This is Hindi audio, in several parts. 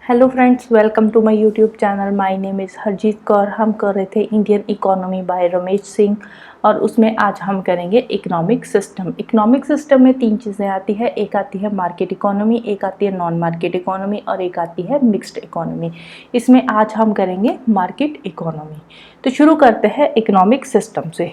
Hello friends, welcome to my YouTube channel. My name is Harjeet Kaur. हम कर रहे थे Indian economy by Ramesh Singh और उसमें आज हम करेंगे इकोनॉमिक सिस्टम। इकोनॉमिक सिस्टम में तीन चीज़ें आती है, एक आती है मार्केट इकोनॉमी, एक आती है नॉन मार्केट इकोनॉमी और एक आती है मिक्स्ड इकोनॉमी। इसमें आज हम करेंगे मार्केट इकोनॉमी। तो शुरू करते हैं इकोनॉमिक सिस्टम से।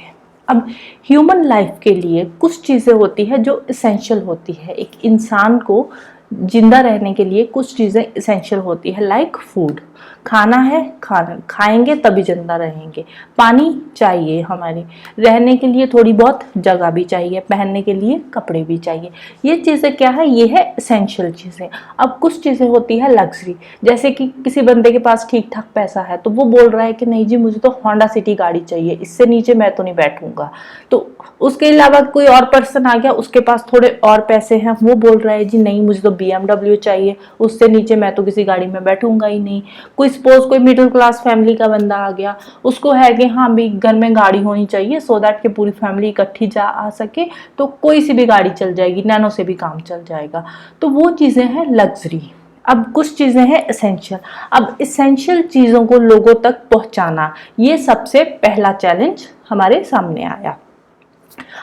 अब ह्यूमन लाइफ के लिए कुछ चीज़ें होती है जो इसेंशियल होती है। एक इंसान को जिंदा रहने के लिए कुछ चीज़ें इसेंशियल होती है, लाइक फूड। खाना है, खाना खाएंगे तभी जिंदा रहेंगे। पानी चाहिए, हमारे रहने के लिए थोड़ी बहुत जगह भी चाहिए, पहनने के लिए कपड़े भी चाहिए। ये चीज़ें क्या है, ये है इसेंशियल चीज़ें। अब कुछ चीज़ें होती है लग्जरी, जैसे कि किसी बंदे के पास ठीक ठाक पैसा है तो वो बोल रहा है कि नहीं जी मुझे तो होंडा सिटी गाड़ी चाहिए, इससे नीचे मैं तो नहीं बैठूंगा। तो उसके अलावा कोई और पर्सन आ गया, उसके पास थोड़े और पैसे हैं, वो बोल रहा है जी नहीं मुझे तो BMW चाहिए, उससे नीचे मैं तो किसी गाड़ी में बैठूंगा ही नहीं। कोई सपोज कोई मिडिल क्लास फैमिली का बंदा आ गया, उसको है कि हाँ भाई घर में गाड़ी होनी चाहिए सो दैट कि पूरी फैमिली इकट्ठी जा आ सके, तो कोई सी भी गाड़ी चल जाएगी, नैनो से भी काम चल जाएगा। तो वो चीज़ें हैं लग्जरी। अब कुछ चीज़ें हैं इसेंशियल। अब इसेंशियल चीज़ों को लोगों तक पहुंचाना, ये सबसे पहला चैलेंज हमारे सामने आया।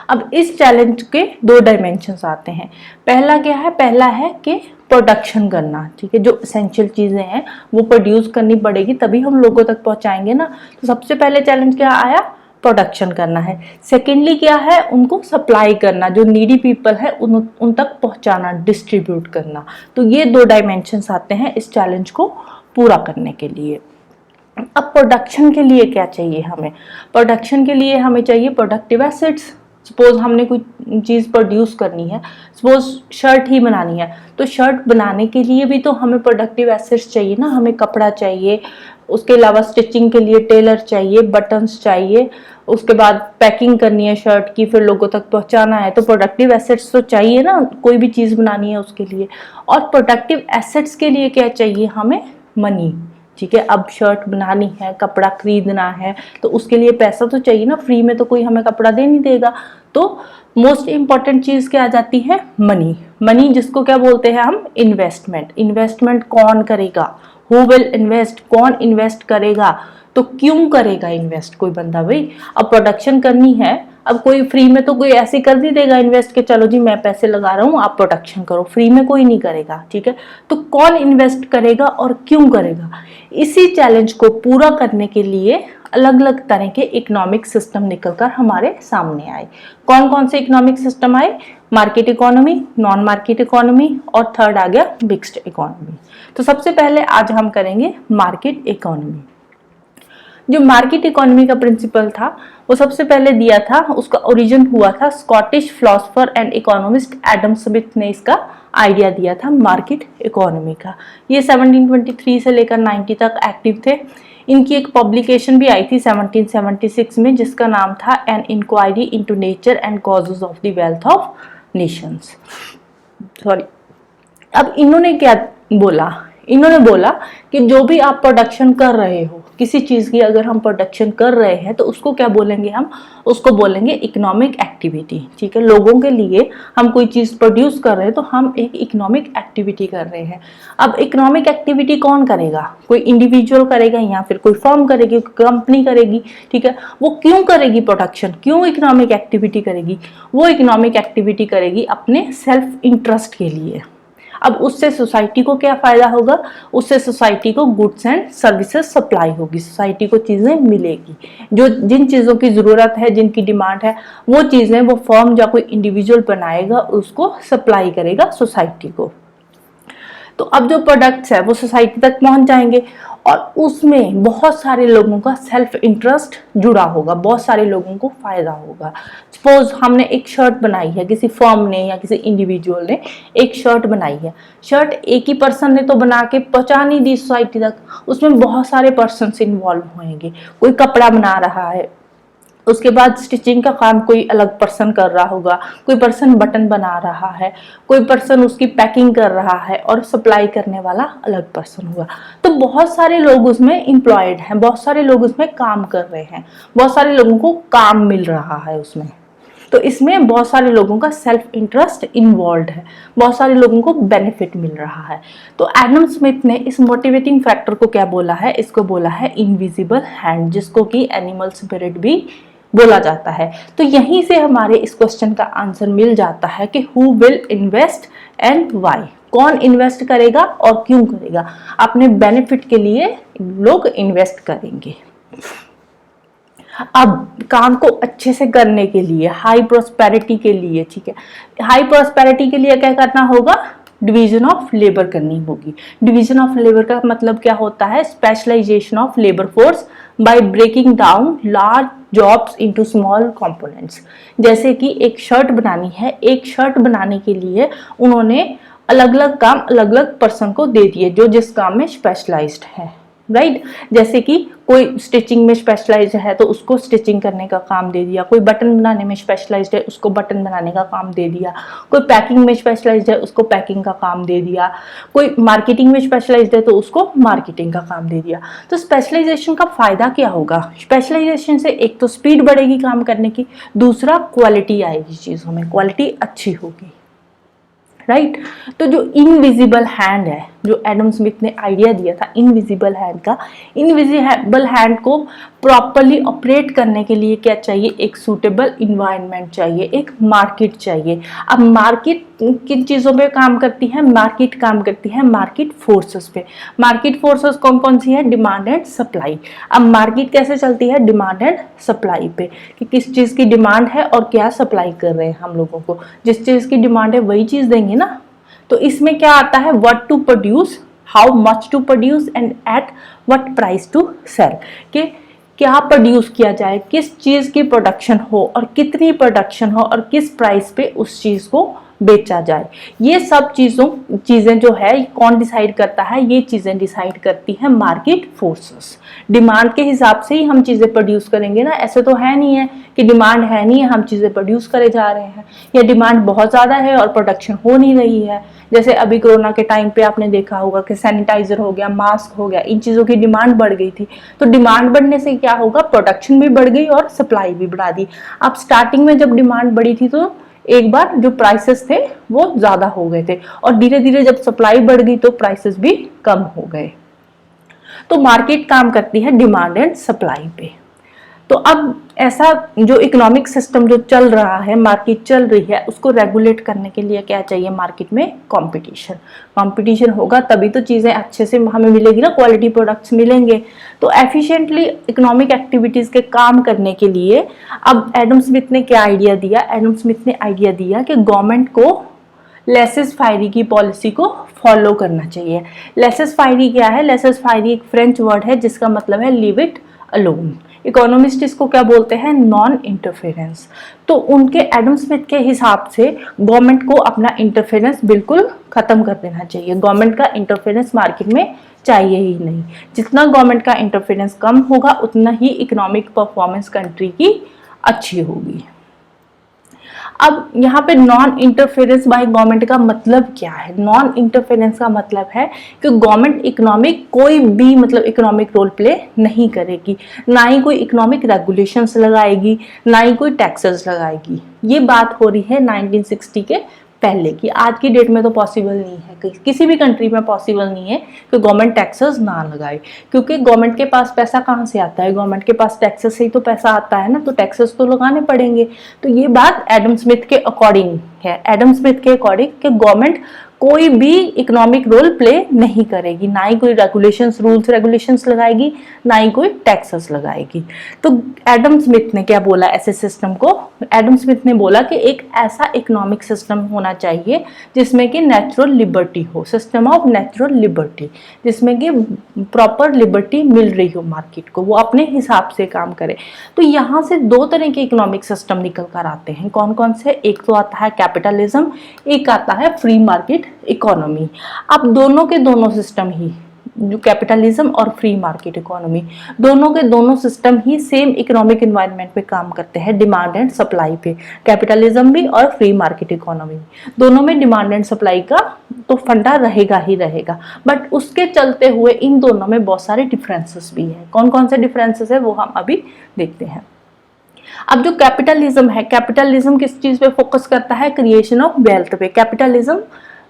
अब इस चैलेंज के दो डायमेंशंस आते हैं। पहला क्या है, पहला है कि प्रोडक्शन करना, ठीक है। जो इसेंशियल चीज़ें हैं वो प्रोड्यूस करनी पड़ेगी तभी हम लोगों तक पहुंचाएंगे ना। तो सबसे पहले चैलेंज क्या आया, प्रोडक्शन करना है। सेकेंडली क्या है, उनको सप्लाई करना, जो नीडी पीपल है उन तक पहुंचाना, डिस्ट्रीब्यूट करना। तो ये दो डायमेंशंस आते हैं इस चैलेंज को पूरा करने के लिए। अब प्रोडक्शन के लिए क्या चाहिए हमें, प्रोडक्शन के लिए हमें चाहिए प्रोडक्टिव एसेट्स। सपोज हमने कोई चीज़ प्रोड्यूस करनी है, सपोज शर्ट ही बनानी है, तो शर्ट बनाने के लिए भी तो हमें प्रोडक्टिव एसेट्स चाहिए ना। हमें कपड़ा चाहिए, उसके अलावा स्टिचिंग के लिए टेलर चाहिए, बटन्स चाहिए, उसके बाद पैकिंग करनी है शर्ट की, फिर लोगों तक पहुंचाना है, तो प्रोडक्टिव एसेट्स तो चाहिए ना, कोई भी चीज़ बनानी है उसके लिए। और प्रोडक्टिव एसेट्स के लिए क्या चाहिए हमें, मनी, ठीक है। अब शर्ट बनानी है, कपड़ा खरीदना है, तो उसके लिए पैसा तो चाहिए ना, फ्री में तो कोई हमें कपड़ा दे नहीं देगा। तो मोस्ट इंपॉर्टेंट चीज क्या आ जाती है, मनी। मनी जिसको क्या बोलते हैं हम, इन्वेस्टमेंट। इन्वेस्टमेंट कौन करेगा, हु विल इन्वेस्ट, कौन इन्वेस्ट करेगा, तो क्यों करेगा इन्वेस्ट कोई बंदा भाई। अब प्रोडक्शन करनी है, अब कोई फ्री में तो कोई ऐसे कर नहीं देगा इन्वेस्ट के चलो जी मैं पैसे लगा रहा हूँ आप प्रोडक्शन करो, फ्री में कोई नहीं करेगा, ठीक है। तो कौन इन्वेस्ट करेगा और क्यों करेगा। इसी चैलेंज को पूरा करने के लिए अलग अलग तरह के इकोनॉमिक सिस्टम निकलकर हमारे सामने आए। कौन कौन से इकोनॉमिक सिस्टम आए, market economy, non market economy और थर्ड आ गया मिक्स्ड इकोनॉमी। तो सबसे पहले आज हम करेंगे मार्केट इकोनॉमी। जो मार्केट इकोनॉमी का प्रिंसिपल था वो सबसे पहले दिया था, उसका ओरिजिन हुआ था Scottish philosopher and economist Adam Smith ने इसका आइडिया दिया था मार्केट इकोनॉमी का। ये 1723 से लेकर 90 तक एक्टिव थे। इनकी एक पब्लिकेशन भी आई थी 1776 में जिसका नाम था an enquiry into nature and causes of the wealth of nations. Sorry. अब इन्होंने क्या बोला, इन्होंने बोला कि जो भी आप प्रोडक्शन कर रहे हो, किसी चीज़ की अगर हम प्रोडक्शन कर रहे हैं तो उसको क्या बोलेंगे हम, उसको बोलेंगे इकोनॉमिक एक्टिविटी, ठीक है। लोगों के लिए हम कोई चीज़ प्रोड्यूस कर रहे हैं तो हम एक इकोनॉमिक एक्टिविटी कर रहे हैं। अब इकोनॉमिक एक्टिविटी कौन करेगा, कोई इंडिविजुअल करेगा या फिर कोई फर्म करेगी, कंपनी करेगी, ठीक है। वो क्यों करेगी प्रोडक्शन, क्यों इकोनॉमिक एक्टिविटी करेगी, वो इकोनॉमिक एक्टिविटी करेगी अपने सेल्फ इंटरेस्ट के लिए। अब उससे सोसाइटी को क्या फायदा होगा, उससे सोसाइटी को गुड्स एंड सर्विसेज सप्लाई होगी, सोसाइटी को चीजें मिलेगी, जो जिन चीजों की जरूरत है, जिनकी डिमांड है, वो चीजें वो फर्म या कोई इंडिविजुअल बनाएगा, उसको सप्लाई करेगा सोसाइटी को। तो अब जो प्रोडक्ट्स है वो सोसाइटी तक पहुंच जाएंगे और उसमें बहुत सारे लोगों का सेल्फ इंटरेस्ट जुड़ा होगा, बहुत सारे लोगों को फायदा होगा। सपोज हमने एक शर्ट बनाई है, किसी फर्म ने या किसी इंडिविजुअल ने एक शर्ट बनाई है। शर्ट एक ही पर्सन ने तो बना के पहुंचा नहीं दी सोसाइटी तक, उसमें बहुत सारे पर्सन इन्वॉल्व होंगे। कोई कपड़ा बना रहा है, उसके बाद स्टिचिंग का काम कोई अलग पर्सन कर रहा होगा, कोई पर्सन बटन बना रहा है, कोई पर्सन उसकी पैकिंग कर रहा है और सप्लाई करने वाला अलग पर्सन होगा। तो बहुत सारे लोग उसमें एम्प्लॉयड हैं, बहुत सारे लोग उसमें काम कर रहे हैं, बहुत सारे लोगों को काम मिल रहा है उसमें। तो इसमें बहुत सारे लोगों का सेल्फ इंटरेस्ट इन्वॉल्व है, बहुत सारे लोगों को बेनिफिट मिल रहा है। तो एडम स्मिथ ने इस मोटिवेटिंग फैक्टर को क्या बोला है, इसको बोला है इनविजिबल हैंड, जिसको कि एनिमल स्पिरिट भी बोला जाता है। तो यहीं से हमारे इस क्वेश्चन का आंसर मिल जाता है कि who will invest and why, कौन इन्वेस्ट करेगा और क्यों करेगा। अपने बेनिफिट के लिए लोग इन्वेस्ट करेंगे। अब काम को अच्छे से करने के लिए, हाई प्रोस्पेरिटी के लिए, ठीक है, हाई प्रोस्पेरिटी के लिए क्या करना होगा, डिवीजन ऑफ लेबर करनी होगी। डिवीजन ऑफ लेबर का मतलब क्या होता है, specialisation of labour force by breaking down large jobs into small components. जैसे कि एक शर्ट बनानी है, एक शर्ट बनाने के लिए उन्होंने अलग अलग काम अलग अलग पर्सन को दे दिए जो जिस काम में स्पेशलाइज्ड है, राइट। जैसे कि कोई स्टिचिंग में स्पेशलाइज्ड है तो उसको स्टिचिंग करने का काम दे दिया, कोई बटन बनाने में स्पेशलाइज्ड है उसको बटन बनाने का काम दे दिया, कोई पैकिंग में स्पेशलाइज्ड है उसको पैकिंग का काम दे दिया, कोई मार्केटिंग में स्पेशलाइज्ड है तो उसको मार्केटिंग का काम दे दिया। तो स्पेशलाइजेशन का फायदा क्या होगा, स्पेशलाइजेशन से एक तो स्पीड बढ़ेगी काम करने की, दूसरा क्वालिटी आएगी चीज़ों में, क्वालिटी अच्छी होगी, राइट। तो जो इनविजिबल हैंड है, जो एडम स्मिथ ने आइडिया दिया था इनविजिबल हैंड का, इनविजिबल हैंड को प्रॉपरली ऑपरेट करने के लिए क्या चाहिए, एक सूटेबल इन्वायरमेंट चाहिए, एक मार्केट चाहिए। अब मार्केट किन चीज़ों पे काम करती है, मार्केट काम करती है मार्केट फोर्सेस पे। मार्केट फोर्सेस कौन कौन सी है, डिमांड एंड सप्लाई। अब मार्केट कैसे चलती है, डिमांड एंड सप्लाई पे, कि किस चीज़ की डिमांड है और क्या सप्लाई कर रहे हैं हम लोगों को। जिस चीज़ की डिमांड है वही चीज़ देंगे ना। तो इसमें क्या आता है, what to produce, how much to produce and at what price to sell, कि क्या प्रोड्यूस किया जाए, किस चीज़ की प्रोडक्शन हो और कितनी प्रोडक्शन हो और किस प्राइस पे उस चीज़ को बेचा जाए। ये सब चीज़ें जो है कौन डिसाइड करता है, ये चीज़ें डिसाइड करती है मार्केट फोर्सेस। डिमांड के हिसाब से ही हम चीज़ें प्रोड्यूस करेंगे ना, ऐसे तो है नहीं है कि डिमांड है नहीं है हम चीज़ें प्रोड्यूस करे जा रहे हैं, या डिमांड बहुत ज़्यादा है और प्रोडक्शन हो नहीं रही है। जैसे अभी कोरोना के टाइम पे आपने देखा होगा कि सैनिटाइजर हो गया, मास्क हो गया, इन चीज़ों की डिमांड बढ़ गई थी। तो डिमांड बढ़ने से क्या होगा, प्रोडक्शन भी बढ़ गई और सप्लाई भी बढ़ा दी। अब स्टार्टिंग में जब डिमांड बढ़ी थी तो एक बार जो प्राइसेस थे वो ज़्यादा हो गए थे, और धीरे धीरे जब सप्लाई बढ़ गई तो प्राइसेस भी कम हो गए। तो मार्केट काम करती है डिमांड एंड सप्लाई पे। तो अब ऐसा जो इकोनॉमिक सिस्टम जो चल रहा है, मार्केट चल रही है, उसको रेगुलेट करने के लिए क्या चाहिए, मार्केट में कंपटीशन। कंपटीशन होगा तभी तो चीज़ें अच्छे से हमें मिलेगी ना, क्वालिटी प्रोडक्ट्स मिलेंगे। तो एफिशिएंटली इकोनॉमिक एक्टिविटीज़ के काम करने के लिए अब एडम स्मिथ ने क्या आइडिया दिया, एडम स्मिथ ने आइडिया दिया कि गवर्नमेंट को लेसेस फायरी की पॉलिसी को फॉलो करना चाहिए। लेसेस फायरी क्या है, लेसेस फायरी एक फ्रेंच वर्ड है जिसका मतलब है लीव इट अलोन। इकोनॉमिस्ट इसको क्या बोलते हैं, नॉन इंटरफेरेंस। तो उनके एडम स्मिथ के हिसाब से गवर्नमेंट को अपना इंटरफेरेंस बिल्कुल खत्म कर देना चाहिए। गवर्नमेंट का इंटरफेरेंस मार्केट में चाहिए ही नहीं। जितना गवर्नमेंट का इंटरफेरेंस कम होगा उतना ही इकोनॉमिक परफॉर्मेंस कंट्री की अच्छी होगी। अब यहाँ पे नॉन इंटरफेरेंस बाय गवर्नमेंट का मतलब क्या है, नॉन इंटरफेरेंस का मतलब है कि गवर्नमेंट इकोनॉमिक कोई भी मतलब इकोनॉमिक रोल प्ले नहीं करेगी, ना ही कोई इकोनॉमिक रेगुलेशंस लगाएगी, ना ही कोई टैक्सेस लगाएगी। ये बात हो रही है 1960 के पहले की। आज की डेट में तो पॉसिबल नहीं है, किसी भी कंट्री में पॉसिबल नहीं है कि गवर्नमेंट टैक्सेस ना लगाए, क्योंकि गवर्नमेंट के पास पैसा कहाँ से आता है, गवर्नमेंट के पास टैक्सेस से ही तो पैसा आता है ना, तो टैक्सेस तो लगाने पड़ेंगे। तो ये बात एडम स्मिथ के अकॉर्डिंग है, एडम स्मिथ के अकॉर्डिंग कि गवर्नमेंट कोई भी इकोनॉमिक रोल प्ले नहीं करेगी, ना ही कोई रेगुलेशंस रूल्स रेगुलेशंस लगाएगी, ना ही कोई टैक्सेस लगाएगी। तो एडम स्मिथ ने क्या बोला ऐसे सिस्टम को, एडम स्मिथ ने बोला कि एक ऐसा इकोनॉमिक सिस्टम होना चाहिए जिसमें कि नेचुरल लिबर्टी हो, सिस्टम ऑफ नेचुरल लिबर्टी, जिसमें कि प्रॉपर लिबर्टी मिल रही हो मार्केट को, वो अपने हिसाब से काम करे। तो यहाँ से दो तरह के इकोनॉमिक सिस्टम निकल कर आते हैं, कौन कौन से, एक तो आता है कैपिटलिज्म, एक आता है फ्री मार्केट इकोनॉमी। अब दोनों के दोनों सिस्टम ही, जो कैपिटलिज्म और फ्री मार्केट इकोनॉमी, दोनों के दोनों सिस्टम ही सेम इकोनॉमिक एनवायरनमेंट पे काम करते हैं, डिमांड एंड सप्लाई पे। कैपिटलिज्म भी और फ्री मार्केट इकोनॉमी दोनों में डिमांड एंड सप्लाई का तो फंडा रहेगा ही रहेगा, बट उसके चलते हुए इन दोनों में बहुत सारे डिफरेंसेस भी हैं। कौन कौन से डिफरेंसेस है वो हम अभी देखते हैं। अब जो कैपिटलिज्म है, कैपिटलिज्म किस चीज पे फोकस करता है? क्रिएशन ऑफ वेल्थ पे। कैपिटलिज्म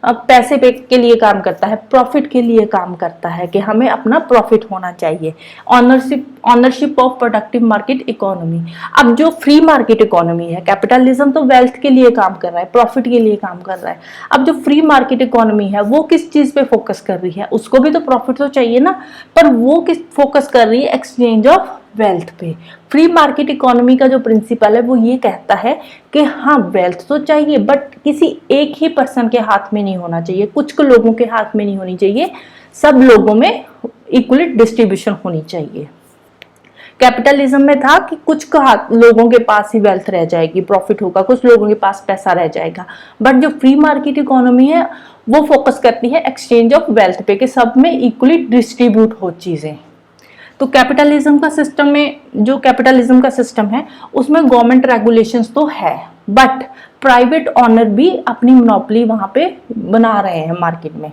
पैसे पे के लिए काम करता है, प्रॉफिट के लिए काम करता है कि हमें अपना प्रॉफिट होना चाहिए। Ownership of productive market economy. अब जो फ्री मार्केट इकोनॉमी है, कैपिटलिज्म तो वेल्थ के लिए काम कर रहा है, प्रॉफिट के लिए काम कर रहा है। अब जो फ्री मार्केट इकोनॉमी है वो किस चीज पे फोकस कर रही है? उसको भी तो प्रॉफिट तो चाहिए ना, पर वो किस फोकस कर रही है? एक्सचेंज ऑफ वेल्थ पे। फ्री मार्केट इकोनॉमी का जो प्रिंसिपल है वो ये कहता है कि हाँ वेल्थ तो चाहिए बट किसी एक ही पर्सन के हाथ में नहीं होना चाहिए, कुछ लोगों के हाथ में नहीं होनी चाहिए, सब लोगों में इक्वली डिस्ट्रीब्यूशन होनी चाहिए। कैपिटलिज्म में था कि कुछ लोगों के पास ही वेल्थ रह जाएगी, प्रॉफिट होगा, कुछ लोगों के पास पैसा रह जाएगा। बट जो फ्री मार्केट इकोनॉमी है वो फोकस करती है एक्सचेंज ऑफ वेल्थ पे कि सब में इक्वली डिस्ट्रीब्यूट हो चीजें। तो कैपिटलिज्म का सिस्टम में, जो कैपिटलिज्म का सिस्टम है उसमें गवर्नमेंट रेगुलेशंस तो है बट प्राइवेट ऑनर भी अपनी मोनोपोली वहां पे बना रहे हैं मार्केट में।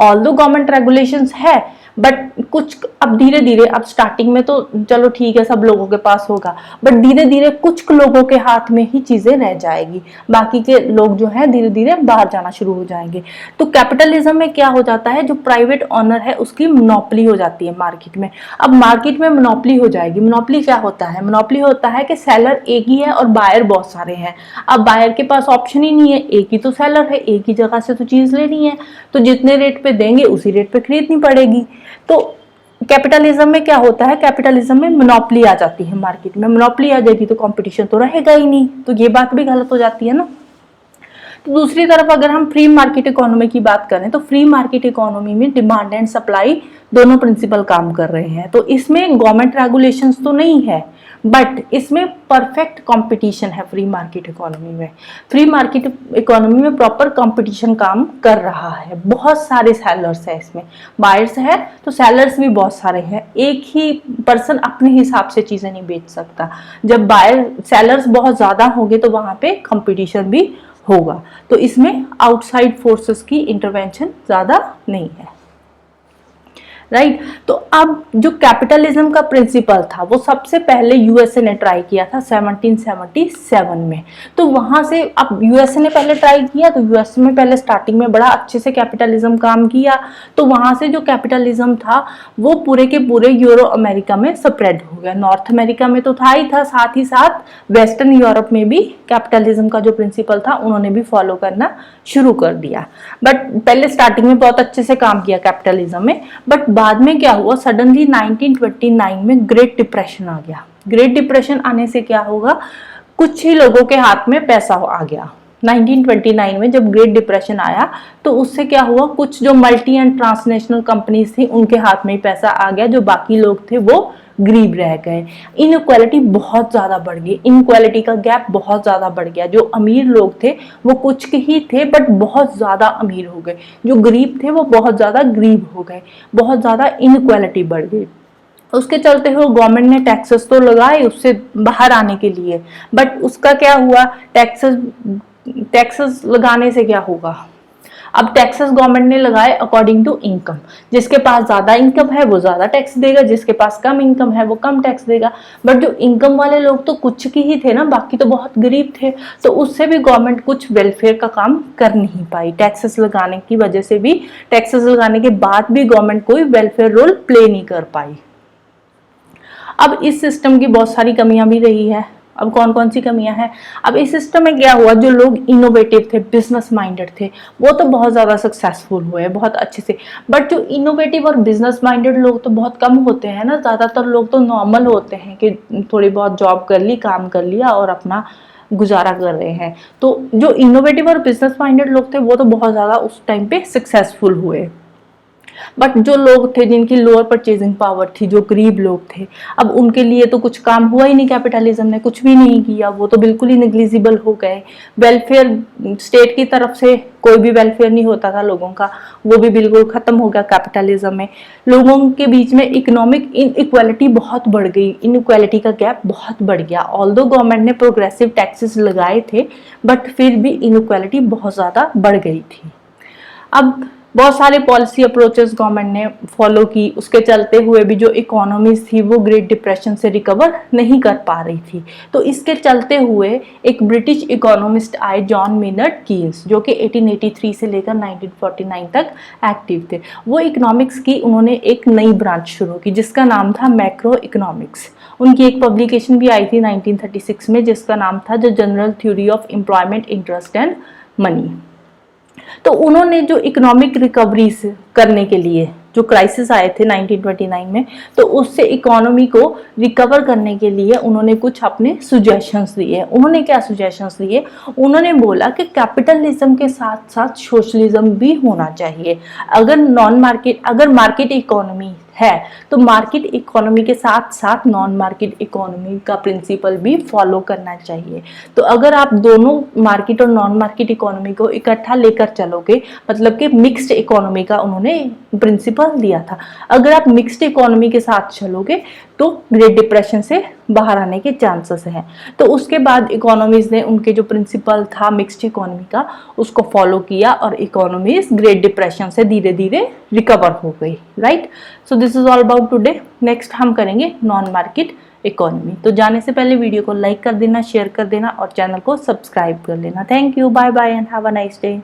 ऑल्दो गवर्नमेंट रेगुलेशंस है बट कुछ अब धीरे धीरे, अब स्टार्टिंग में तो चलो ठीक है सब लोगों के पास होगा, बट धीरे धीरे कुछ लोगों के हाथ में ही चीजें रह जाएगी, बाकी के लोग जो है धीरे धीरे बाहर जाना शुरू हो जाएंगे। तो कैपिटलिज्म में क्या हो जाता है, जो प्राइवेट ऑनर है उसकी मोनोपोली हो जाती है मार्केट में। अब मार्केट में मोनोपोली हो जाएगी। मोनोपोली क्या होता है? मोनोपोली होता है कि सेलर एक ही है और बायर बहुत सारे हैं। अब बायर के पास ऑप्शन ही नहीं है, एक ही तो सेलर है, एक ही जगह से तो चीज लेनी है, तो जितने रेट पे देंगे उसी रेट पे खरीदनी पड़ेगी। तो कैपिटलिज्म में क्या होता है? कैपिटलिज्म में मोनोपोली आ जाती है मार्केट में। मोनोपोली आ जाएगी तो कंपटीशन तो रहेगा ही नहीं, तो ये बात भी गलत हो जाती है ना। तो दूसरी तरफ अगर हम फ्री मार्केट इकोनॉमी की बात करें तो फ्री मार्केट इकोनॉमी में डिमांड एंड सप्लाई दोनों प्रिंसिपल काम कर रहे हैं। तो इसमें गवर्नमेंट रेगुलेशंस तो नहीं है बट इसमें परफेक्ट कंपटीशन है। फ्री मार्केट इकोनॉमी में, फ्री मार्केट इकोनॉमी में प्रॉपर कंपटीशन काम कर रहा है। बहुत सारे सेलर्स है, इसमें बायर्स है तो सेलर्स भी बहुत सारे हैं। एक ही पर्सन अपने हिसाब से चीजें नहीं बेच सकता। जब बायर सेलर्स बहुत ज्यादा होंगे तो वहां पे कंपटीशन भी होगा। तो इसमें आउटसाइड फोर्सेस की इंटरवेंशन ज्यादा नहीं है, राइट। तो अब जो कैपिटलिज्म का प्रिंसिपल था वो सबसे पहले यूएसए ने ट्राई किया था 1777 में। तो वहां से, अब यूएसए ने पहले ट्राई किया तो यूएसए में पहले स्टार्टिंग में बड़ा अच्छे से कैपिटलिज्म काम किया। तो वहां से जो कैपिटलिज्म था वो पूरे के पूरे यूरो अमेरिका में स्प्रेड हो गया। नॉर्थ अमेरिका में तो था ही था, साथ ही साथ वेस्टर्न यूरोप में भी कैपिटलिज्म का जो प्रिंसिपल था उन्होंने भी फॉलो करना शुरू कर दिया। बट पहले स्टार्टिंग में बहुत अच्छे से काम किया कैपिटलिज्म में, बट बाद में क्या हुआ, सडनली 1929 में ग्रेट डिप्रेशन आ गया। ग्रेट डिप्रेशन आने से क्या होगा, कुछ ही लोगों के हाथ में पैसा आ गया। 1929 में जब ग्रेट डिप्रेशन आया तो उससे क्या हुआ, कुछ जो मल्टी एंड ट्रांसनेशनल कंपनीज थी उनके हाथ में ही पैसा आ गया, जो बाकी लोग थे वो गरीब रह गए। इनइक्वालिटी बहुत ज्यादा बढ़ गई, इनइक्वालिटी का गैप बहुत ज्यादा बढ़ गया। जो अमीर लोग थे वो कुछ ही थे बट बहुत ज्यादा अमीर हो गए, जो गरीब थे वो बहुत ज्यादा गरीब हो गए, बहुत ज्यादा इनइक्वालिटी बढ़ गई। उसके चलते हुए गवर्नमेंट ने टैक्सेस तो लगाए उससे बाहर आने के लिए, बट उसका क्या हुआ, टैक्सेस लगाने से क्या होगा, अब टैक्सेस गवर्नमेंट ने लगाए अकॉर्डिंग टू इनकम। जिसके पास ज्यादा इनकम है वो ज्यादा टैक्स देगा, जिसके पास कम इनकम है वो कम टैक्स देगा। बट जो इनकम वाले लोग तो कुछ की ही थे ना, बाकी तो बहुत गरीब थे, तो उससे भी गवर्नमेंट कुछ वेलफेयर का काम कर नहीं पाई। टैक्सेस लगाने की वजह से भी, टैक्सेस लगाने के बाद भी गवर्नमेंट कोई वेलफेयर रोल प्ले नहीं कर पाई। अब इस सिस्टम की बहुत सारी कमियां भी रही है। अब कौन कौन सी कमियां हैं, अब इस सिस्टम में क्या हुआ, जो लोग इनोवेटिव थे, बिजनेस माइंडेड थे, वो तो बहुत ज्यादा सक्सेसफुल हुए बहुत अच्छे से। बट जो इनोवेटिव और बिजनेस माइंडेड लोग तो बहुत कम होते हैं ना, ज्यादातर लोग तो नॉर्मल होते हैं कि थोड़ी बहुत जॉब कर ली, काम कर लिया और अपना गुजारा कर रहे हैं। तो जो इनोवेटिव और बिजनेस माइंडेड लोग थे वो तो बहुत ज्यादा उस टाइम पे सक्सेसफुल हुए। बट जो लोग थे जिनकी लोअर परचेजिंग पावर थी, जो गरीब लोग थे, अब उनके लिए तो कुछ काम हुआ ही नहीं, कैपिटलिज्म ने कुछ भी नहीं किया, वो तो बिल्कुल ही नेग्लिजिबल हो गए। वेलफेयर स्टेट की तरफ से कोई भी वेलफेयर नहीं होता था लोगों का, वो भी बिल्कुल खत्म हो गया कैपिटलिज्म में। लोगों के बीच में इकोनॉमिक इनइक्वालिटी बहुत बढ़ गई, इनइक्वालिटी का गैप बहुत बढ़ गया। ऑल्दो गवर्नमेंट ने प्रोग्रेसिव टैक्सेस लगाए थे बट फिर भी इनइक्वालिटी बहुत ज्यादा बढ़ गई थी। अब बहुत सारे पॉलिसी अप्रोचेस गवर्नमेंट ने फॉलो की, उसके चलते हुए भी जो इकोनॉमीज थी वो ग्रेट डिप्रेशन से रिकवर नहीं कर पा रही थी। तो इसके चलते हुए एक ब्रिटिश इकोनॉमिस्ट आए, जॉन मेनर्ड कीन्स, जो कि 1883 से लेकर 1949 तक एक्टिव थे। वो इकोनॉमिक्स की उन्होंने एक नई ब्रांच शुरू की जिसका नाम था मैक्रो इकोनॉमिक्स। उनकी एक पब्लिकेशन भी आई थी 1936 में जिसका नाम था the general theory of employment, interest and money. तो उन्होंने जो इकोनॉमिक रिकवरी करने के लिए जो क्राइसिस आए थे 1929 में, तो उससे इकोनॉमी को रिकवर करने के लिए उन्होंने कुछ अपने सुजेशंस दिए। उन्होंने क्या सुजेशंस दिए? उन्होंने बोला कि कैपिटलिज्म के साथ साथ सोशलिज्म भी होना चाहिए। अगर मार्केट इकोनॉमी है तो मार्केट इकोनॉमी के साथ साथ नॉन मार्केट इकोनॉमी का प्रिंसिपल भी फॉलो करना चाहिए। तो अगर आप दोनों मार्केट और नॉन मार्केट इकोनॉमी को इकट्ठा लेकर चलोगे, मतलब कि मिक्स्ड इकोनॉमी का उन्होंने प्रिंसिपल दिया था। अगर आप मिक्स्ड इकोनॉमी के साथ चलोगे तो ग्रेट डिप्रेशन से बाहर आने के चांसेस हैं। तो उसके बाद इकोनॉमीज ने उनके जो प्रिंसिपल था मिक्स्ड इकोनॉमी का उसको फॉलो किया और इकोनॉमीज ग्रेट डिप्रेशन से धीरे धीरे रिकवर हो गई, right. So this is all about today. Next हम करेंगे नॉन मार्केट इकोनॉमी। तो जाने से पहले वीडियो को लाइक कर देना, शेयर कर देना और चैनल को सब्सक्राइब कर लेना। Thank you, bye bye and have a nice day.